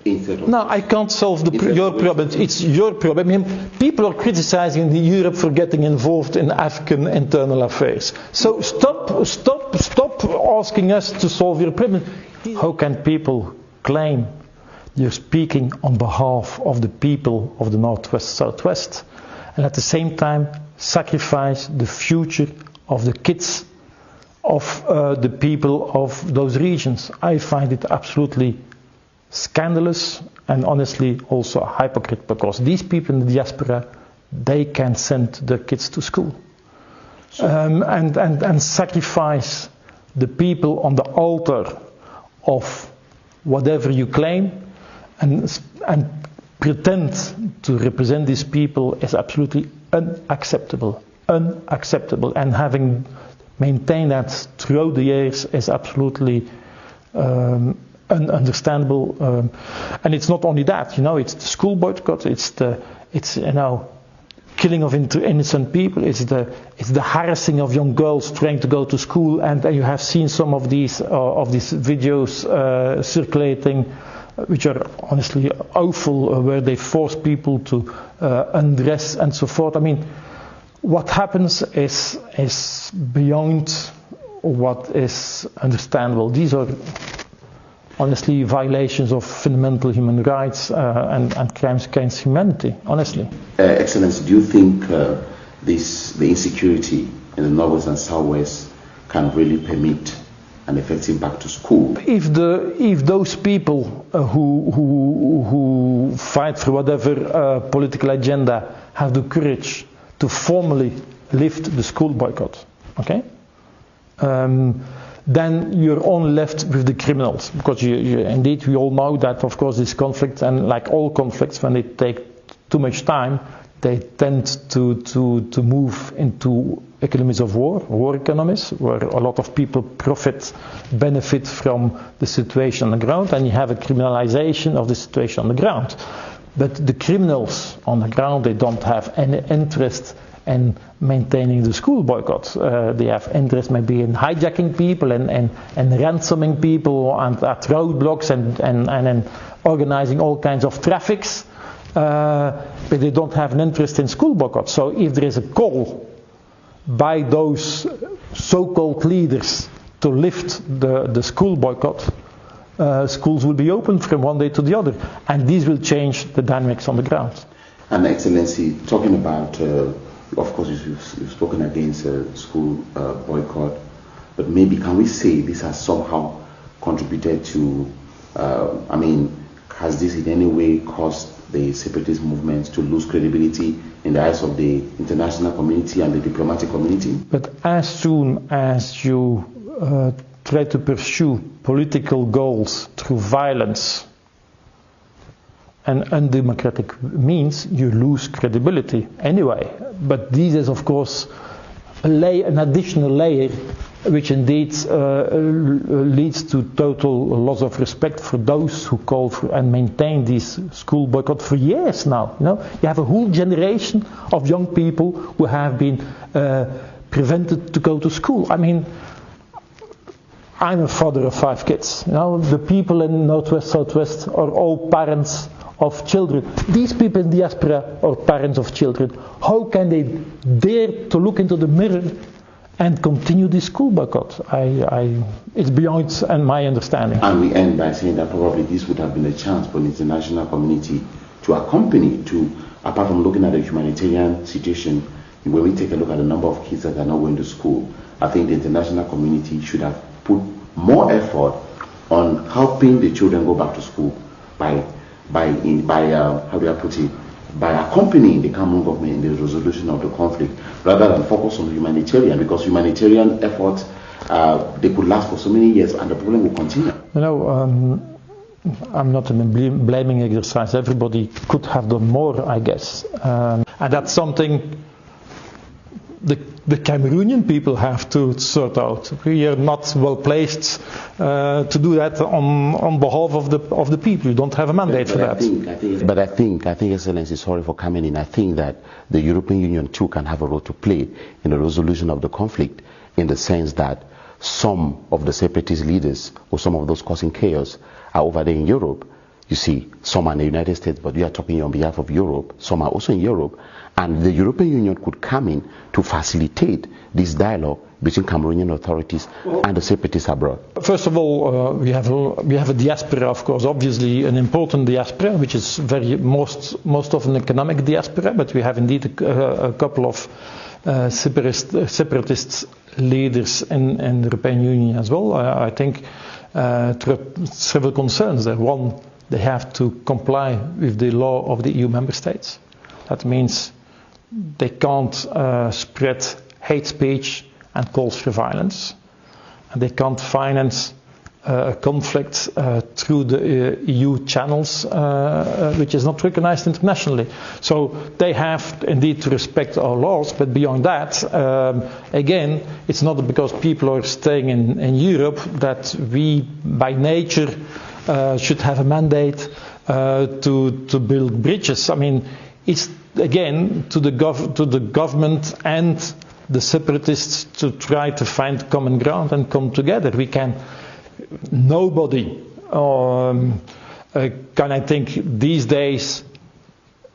No, I can't solve your problem. It's your problem. I mean, people are criticizing Europe for getting involved in African internal affairs. So stop asking us to solve your problem. How can people claim you're speaking on behalf of the people of the Northwest, Southwest, and at the same time sacrifice the future of the kids of the people of those regions? I find it absolutely scandalous and honestly also a hypocrite, because these people in the diaspora, they can send their kids to school and sacrifice the people on the altar of whatever you claim and pretend to represent these people is absolutely unacceptable, and having maintained that throughout the years is absolutely ununderstandable, and it's not only that, it's the school boycott, it's killing of innocent people, it's the harassing of young girls trying to go to school, and you have seen some of these videos circulating, which are honestly awful, where they force people to undress and so forth. I mean, what happens is beyond what is understandable. These are honestly violations of fundamental human rights and crimes against humanity, honestly. Excellency, do you think the insecurity in the Northwest and Southwest can really permit an effective back to school? If those people who fight for whatever political agenda have the courage to formally lift the school boycott, okay? Then you're only left with the criminals, because indeed we all know that, of course, this conflict, and like all conflicts, when they take too much time, they tend to move into economies of war economies, where a lot of people benefit from the situation on the ground, and you have a criminalization of the situation on the ground. But the criminals on the ground, they don't have any interest in maintaining the school boycott. They have interest maybe in hijacking people and ransoming people and at roadblocks and organizing all kinds of traffics. But they don't have an interest in school boycott. So if there is a call by those so-called leaders to lift the school boycott, schools will be open from one day to the other, and these will change the dynamics on the ground. And Excellency, talking about, of course, you've spoken against school boycott, but maybe can we say this has somehow contributed to, has this in any way caused the separatist movements to lose credibility in the eyes of the international community and the diplomatic community? But as soon as you try to pursue political goals through violence and undemocratic means, you lose credibility anyway. But this is, of course, an additional layer which indeed leads to total loss of respect for those who call for and maintain this school boycott for years now. You have a whole generation of young people who have been prevented to go to school. I mean, I'm a father of 5 kids. The people in Northwest, Southwest are all parents of children. These people in diaspora are parents of children. How can they dare to look into the mirror and continue this school boycott? It's beyond my understanding. And we end by saying that probably this would have been a chance for the international community to accompany, apart from looking at the humanitarian situation, when we take a look at the number of kids that are not going to school, I think the international community should have put more effort on helping the children go back to school by accompanying the Cameroon government in the resolution of the conflict, rather than focus on humanitarian, because humanitarian efforts they could last for so many years and the problem will continue. I'm not in a blaming exercise. Everybody could have done more, I guess, and that's something the Cameroonian people have to sort out. We are not well placed to do that on behalf of the people. You don't have a mandate for that. I think, Excellency, sorry for coming in. I think that the European Union too can have a role to play in the resolution of the conflict, in the sense that some of the separatist leaders or some of those causing chaos are over there in Europe. You see, some are in the United States, but we are talking on behalf of Europe. Some are also in Europe. And the European Union could come in to facilitate this dialogue between Cameroonian authorities and the separatists abroad. First of all, we have a diaspora, of course, obviously an important diaspora, which is most often economic diaspora, but we have indeed a couple of separatist leaders in the European Union as well. I think there are several concerns there. One, they have to comply with the law of the EU member states. That means they can't spread hate speech and calls for violence. And they can't finance a conflict through the EU channels, which is not recognized internationally. So they have indeed to respect our laws, but beyond that, again, it's not because people are staying in Europe that we, by nature, should have a mandate to build bridges. I mean, it's again to the government and the separatists to try to find common ground and come together. Nobody can, I think, these days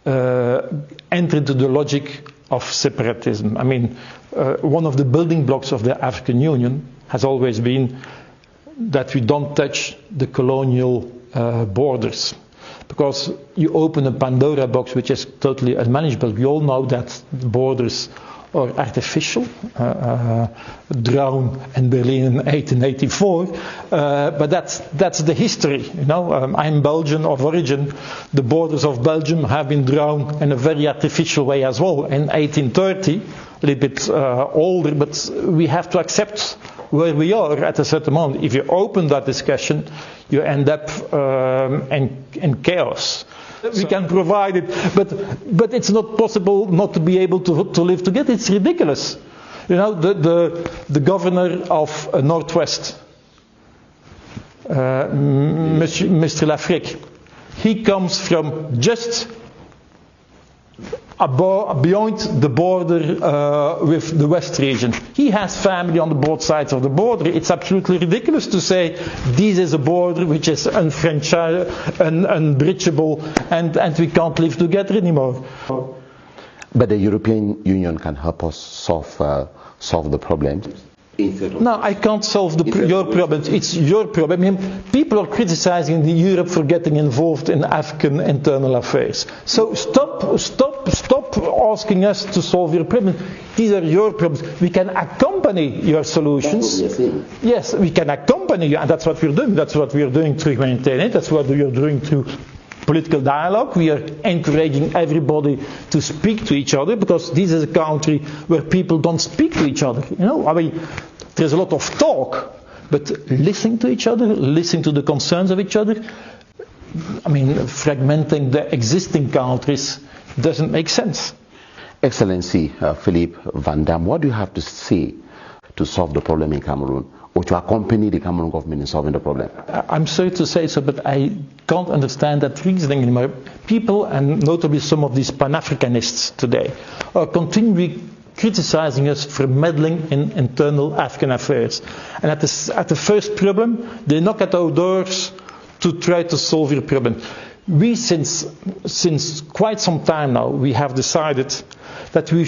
enter into the logic of separatism. I mean, one of the building blocks of the African Union has always been that we don't touch the colonial borders. Because you open a Pandora box which is totally unmanageable. We all know that borders are artificial. Drown in Berlin in 1884. But that's the history. You know, I'm Belgian of origin. The borders of Belgium have been drawn in a very artificial way as well. In 1830, a little bit older, but we have to accept where we are at a certain moment. If you open that discussion, you end up in chaos. We can provide it, but it's not possible not to be able to live together. It's ridiculous. You know, the governor of Northwest, Mr. Lafrique, he comes from just beyond the border with the West region. He has family on both sides of the border. It's absolutely ridiculous to say this is a border which is unbridgeable and we can't live together anymore. But the European Union can help us solve the problem. No, I can't solve your problems. It's your problem. I mean, people are criticizing Europe for getting involved in African internal affairs. So stop asking us to solve your problems. These are your problems. We can accompany your solutions. Yes, we can accompany you, and that's what we're doing. That's what we're doing through humanitarian. That's what we are doing through political dialogue. We are encouraging everybody to speak to each other, because this is a country where people don't speak to each other. You know, I mean, there's a lot of talk, but listening to each other, listening to the concerns of each other. I mean, fragmenting the existing countries doesn't make sense. Excellency Philppe Van Damme, what do you have to say to solve the problem in Cameroon, or to accompany the Cameroon government in solving the problem? I'm sorry to say so, but I can't understand that reasoning anymore. People, and notably some of these Pan-Africanists today, are continually criticizing us for meddling in internal African affairs. And at the first problem, they knock at our doors to try to solve your problem. We, since quite some time now, we have decided that we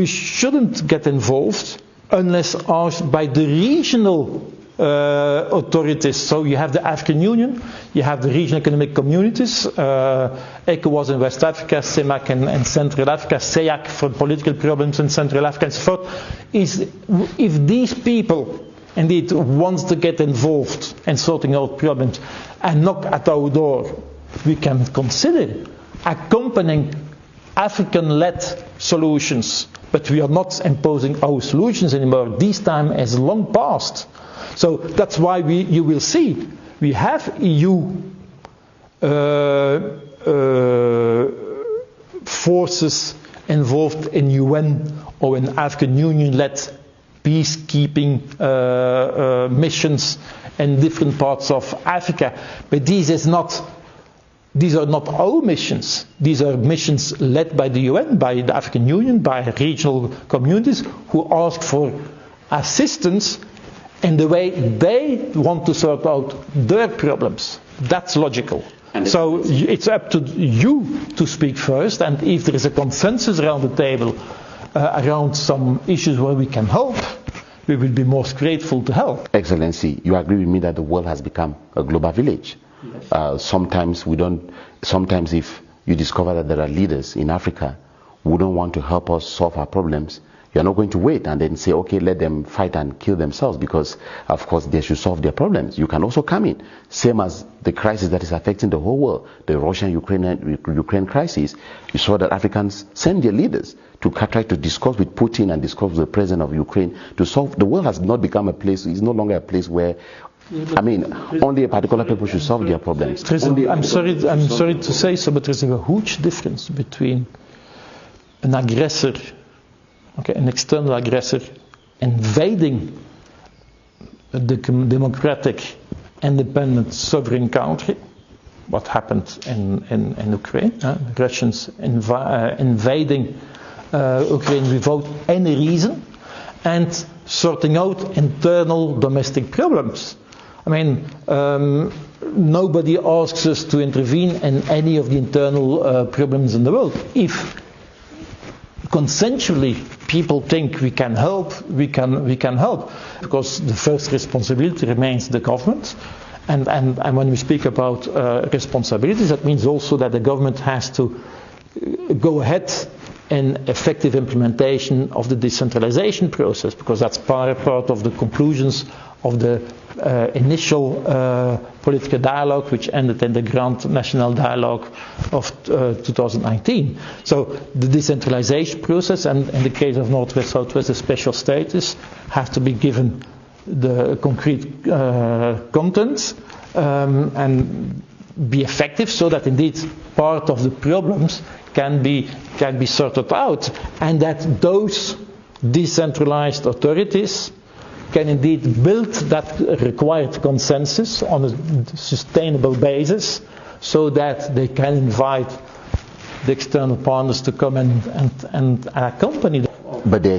shouldn't get involved unless asked by the regional authorities. So you have the African Union, you have the regional economic communities, ECOWAS in West Africa, CEMAC in Central Africa, SEAC for political problems in Central Africa, and so forth. If these people indeed want to get involved in sorting out problems and knock at our door, we can consider accompanying African-led solutions, but we are not imposing our solutions anymore. This time is long past. So that's why you will see we have EU forces involved in UN or in African Union-led peacekeeping missions in different parts of Africa, but these are not our missions. These are missions led by the UN, by the African Union, by regional communities who ask for assistance in the way they want to sort out their problems. That's logical. So it's up to you to speak first, and if there is a consensus around the table around some issues where we can help, we will be most grateful to help. Excellency, you agree with me that the world has become a global village. Yes. Sometimes if you discover that there are leaders in Africa who don't want to help us solve our problems, you're not going to wait and then say, okay, let them fight and kill themselves because, of course, they should solve their problems. You can also come in. Same as the crisis that is affecting the whole world, the Russian-Ukraine crisis. You saw that Africans send their leaders to try to discuss with Putin and discuss with the president of Ukraine to solve. The world has not become a place, it's no longer a place where, only a particular people should solve their problems. I'm sorry to say so, but there's a huge difference between an aggressor, an external aggressor, invading the democratic, independent, sovereign country, what happened in Ukraine, Russians invading Ukraine without any reason, and sorting out internal domestic problems. Nobody asks us to intervene in any of the internal problems in the world. If consensually people think we can help, we can help, because the first responsibility remains the government. And when we speak about responsibilities, that means also that the government has to go ahead in effective implementation of the decentralization process, because that's part of the conclusions of the initial political dialogue, which ended in the Grand National Dialogue of 2019. So the decentralization process, and in the case of Northwest Southwest, the special status, have to be given the concrete content and be effective, so that indeed part of the problems can be sorted out, and that those decentralized authorities can indeed build that required consensus on a sustainable basis, so that they can invite the external partners to come and accompany them. But the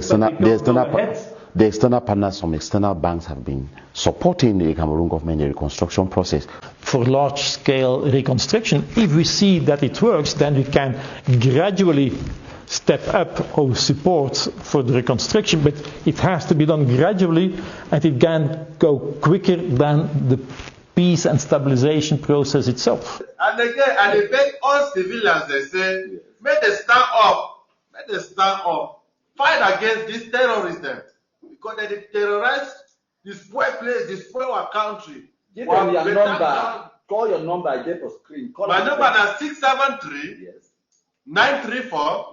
external partners from external banks have been supporting the Cameroon government in the reconstruction process. For large-scale reconstruction, if we see that it works, then we can gradually step up our support for the reconstruction, but it has to be done gradually, and it can go quicker than the peace and stabilization process itself. And again, and they beg all civilians, they say, make them stand up, fight against this terrorism, because they terrorize, destroy place, destroy our country. Give them your number. Call your number, I get on screen. My number is 673 934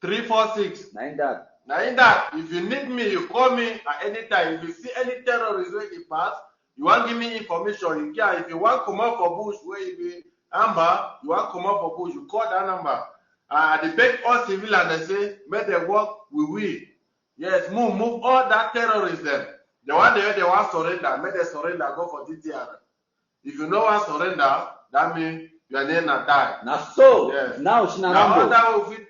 346. Nine that. If you need me, you call me at any time. If you see any terrorist where you pass, you want to give me information, you can. If you want to come up for bush where you be Amba, you want to come up for bush, you call that number. They beg all civilians, they say, make them work, we will. Yes, move all that terrorism. The one they want surrender, make them surrender, go for DTR. If you don't want surrender, that means your name not die. Now so, yes. now that will fit